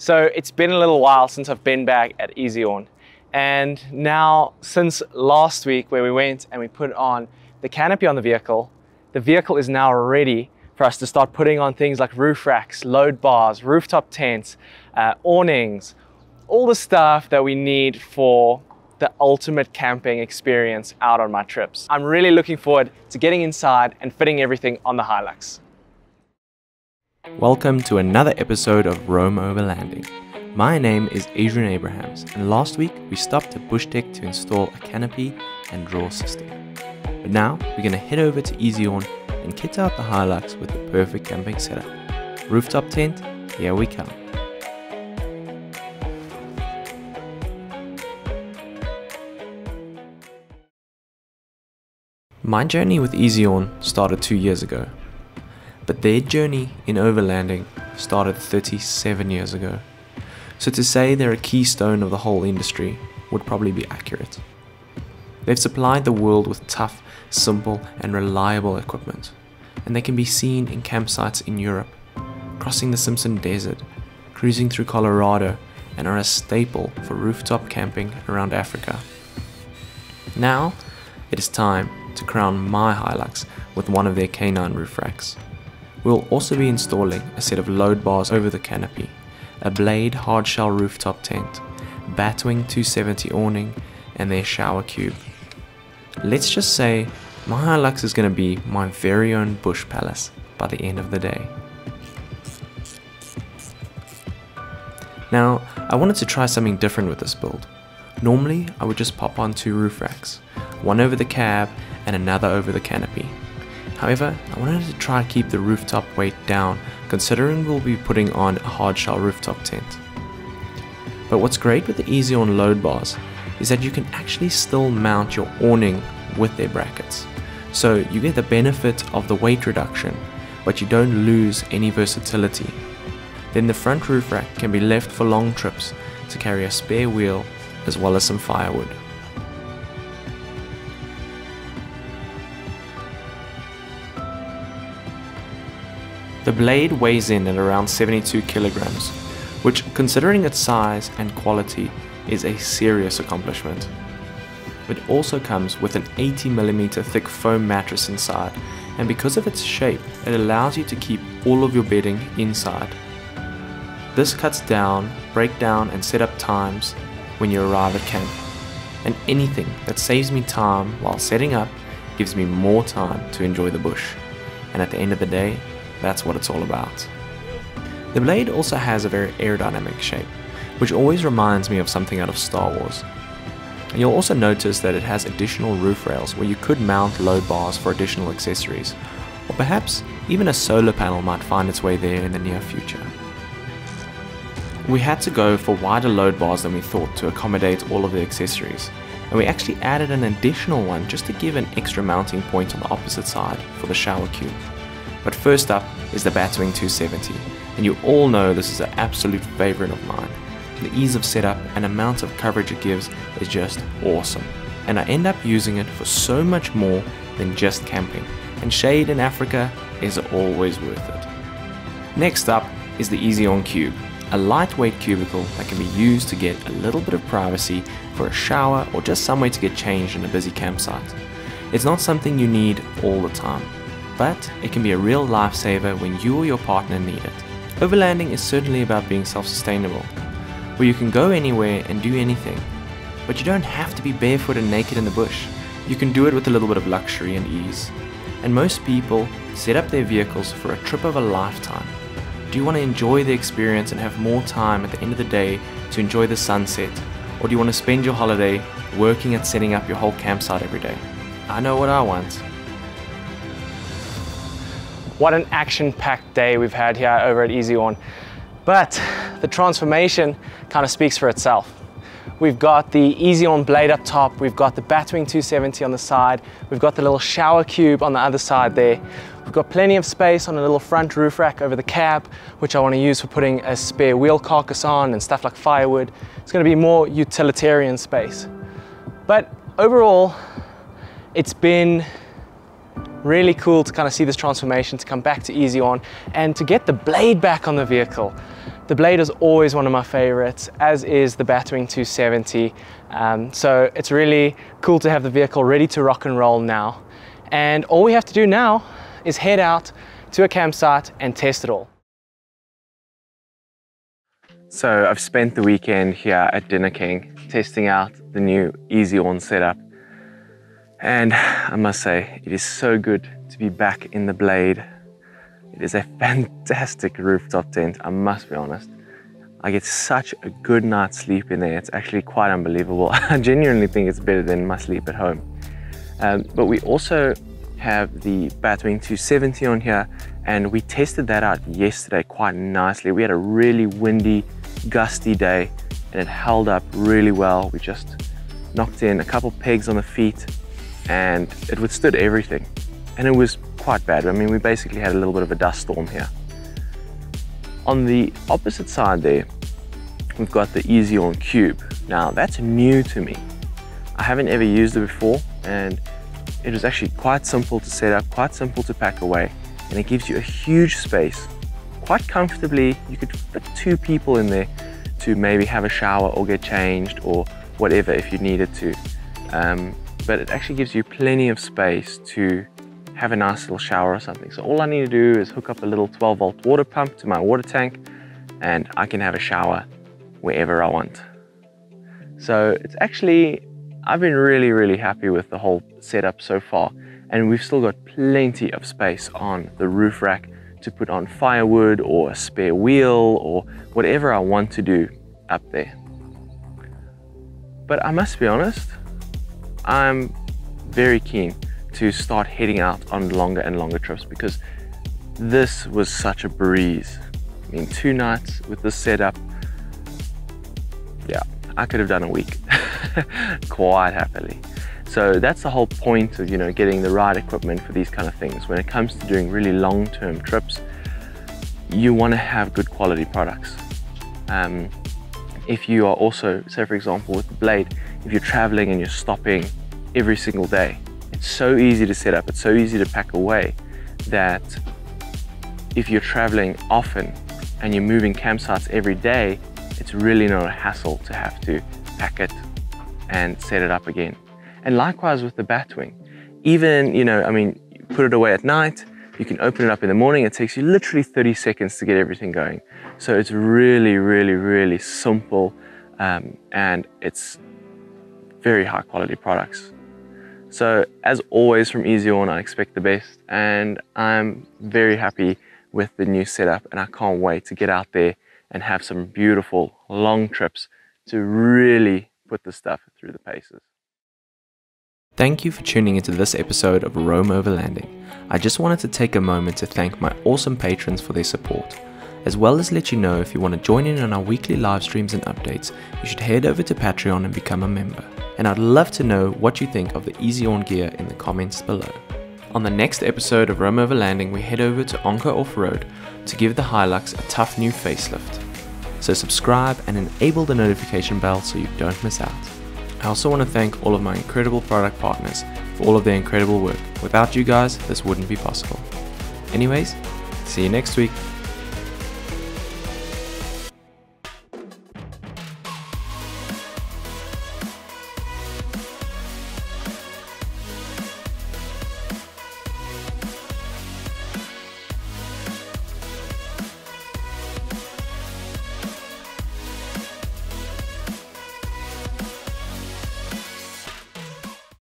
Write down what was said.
So it's been a little while since I've been back at Eezi Awn. And now, since last week where we went and we put on the canopy on the vehicle is now ready for us to start putting on things like roof racks, load bars, rooftop tents, awnings, all the stuff that we need for the ultimate camping experience out on my trips. I'm really looking forward to getting inside and fitting everything on the Hilux. Welcome to another episode of Roam Overlanding. My name is Adrian Abrahams, and last week we stopped at Bushtech to install a canopy and Drawersystem. But now we're going to head over to Eezi Awn and kit out the Hilux with the perfect camping setup. Rooftop tent, here we come. My journey with Eezi Awn started 2 years ago, but their journey in overlanding started 37 years ago. So to say they're a keystone of the whole industry would probably be accurate. They've supplied the world with tough, simple and reliable equipment, and they can be seen in campsites in Europe, crossing the Simpson Desert, cruising through Colorado, and are a staple for rooftop camping around Africa. Now it is time to crown my Hilux with one of their K9 Roofracks. We'll also be installing a set of load bars over the canopy, a Blade hardshell rooftop tent, Batwing 270 awning, and their shower cube. Let's just say my Hilux is going to be my very own bush palace by the end of the day. Now, I wanted to try something different with this build. Normally, I would just pop on 2 roof racks, one over the cab and another over the canopy. However, I wanted to try to keep the rooftop weight down, considering we'll be putting on a hardshell rooftop tent. But what's great with the Eezi Awn load bars is that you can actually still mount your awning with their brackets. So you get the benefit of the weight reduction, but you don't lose any versatility. Then the front roof rack can be left for long trips to carry a spare wheel as well as some firewood. The Blade weighs in at around 72 kilograms, which, considering its size and quality, is a serious accomplishment. It also comes with an 80mm thick foam mattress inside, and because of its shape, it allows you to keep all of your bedding inside. This cuts down, breakdown and setup times when you arrive at camp, and anything that saves me time while setting up gives me more time to enjoy the bush, and at the end of the day, that's what it's all about. The Blade also has a very aerodynamic shape, which always reminds me of something out of Star Wars. And you'll also notice that it has additional roof rails where you could mount load bars for additional accessories, or perhaps even a solar panel might find its way there in the near future. We had to go for wider load bars than we thought to accommodate all of the accessories, and we actually added an additional one just to give an extra mounting point on the opposite side for the shower cube. But first up is the Batwing 270, and you all know this is an absolute favorite of mine. The ease of setup and amount of coverage it gives is just awesome, and I end up using it for so much more than just camping, and shade in Africa is always worth it. Next up is the Eezi Awn Cube, a lightweight cubicle that can be used to get a little bit of privacy for a shower or just somewhere to get changed in a busy campsite. It's not something you need all the time, but it can be a real lifesaver when you or your partner need it. Overlanding is certainly about being self-sustainable, where you can go anywhere and do anything, but you don't have to be barefoot and naked in the bush. You can do it with a little bit of luxury and ease. And most people set up their vehicles for a trip of a lifetime. Do you want to enjoy the experience and have more time at the end of the day to enjoy the sunset, or do you want to spend your holiday working at setting up your whole campsite every day? I know what I want. What an action-packed day we've had here over at Eezi Awn. But the transformation kind of speaks for itself. We've got the Eezi Awn Blade up top, we've got the Batwing 270 on the side, we've got the little shower cube on the other side there. We've got plenty of space on a little front roof rack over the cab, which I want to use for putting a spare wheel carcass on and stuff like firewood. It's going to be more utilitarian space. But overall, it's been really cool to kind of see this transformation, to come back to Eezi Awn and to get the Blade back on the vehicle. The Blade is always one of my favorites, as is the Batwing 270. So it's really cool to have the vehicle ready to rock and roll now. And all we have to do now is head out to a campsite and test it all. So I've spent the weekend here at Dinokeng testing out the new Eezi Awn setup. And I must say, it is so good to be back in the Blade. It is a fantastic rooftop tent, I must be honest. I get such a good night's sleep in there. It's actually quite unbelievable. I genuinely think it's better than my sleep at home. But we also have the Batwing 270 on here, and we tested that out yesterday quite nicely. We had a really windy, gusty day, and it held up really well. We just knocked in a couple pegs on the feet, and it withstood everything. And it was quite bad. I mean, we basically had a little bit of a dust storm here. On the opposite side there, we've got the Eezi Awn Cube. Now, that's new to me. I haven't ever used it before, and it was actually quite simple to set up, quite simple to pack away, and it gives you a huge space. Quite comfortably, you could fit 2 people in there to maybe have a shower or get changed or whatever if you needed to. But it actually gives you plenty of space to have a nice little shower or something. So all I need to do is hook up a little 12-volt water pump to my water tank, and I can have a shower wherever I want. So it's actually, I've been really happy with the whole setup so far, and we've still got plenty of space on the roof rack to put on firewood or a spare wheel or whatever I want to do up there. But I must be honest, I'm very keen to start heading out on longer and longer trips, because this was such a breeze. I mean, 2 nights with this setup, yeah, I could have done a week quite happily. So that's the whole point of, you know, getting the right equipment for these kind of things. When it comes to doing really long-term trips, you want to have good quality products. If you are also, say for example with the Blade, if you're traveling and you're stopping every single day, it's so easy to set up, it's so easy to pack away, that if you're traveling often and you're moving campsites every day, it's really not a hassle to have to pack it and set it up again. And likewise with the Batwing, even, you know, I mean, you put it away at night, you can open it up in the morning, it takes you literally 30 seconds to get everything going. So it's really simple, and it's very high quality products. So as always from Eezi Awn, I expect the best, and I'm very happy with the new setup, and I can't wait to get out there and have some beautiful long trips to really put the stuff through the paces. Thank you for tuning into this episode of Roam Overlanding. I just wanted to take a moment to thank my awesome patrons for their support, as well as let you know if you want to join in on our weekly live streams and updates, you should head over to Patreon and become a member. And I'd love to know what you think of the Eezi Awn gear in the comments below. On the next episode of Roam Overlanding, we head over to Onka Off-Road to give the Hilux a tough new facelift. So subscribe and enable the notification bell so you don't miss out. I also want to thank all of my incredible product partners for all of their incredible work. Without you guys, this wouldn't be possible. Anyways, see you next week.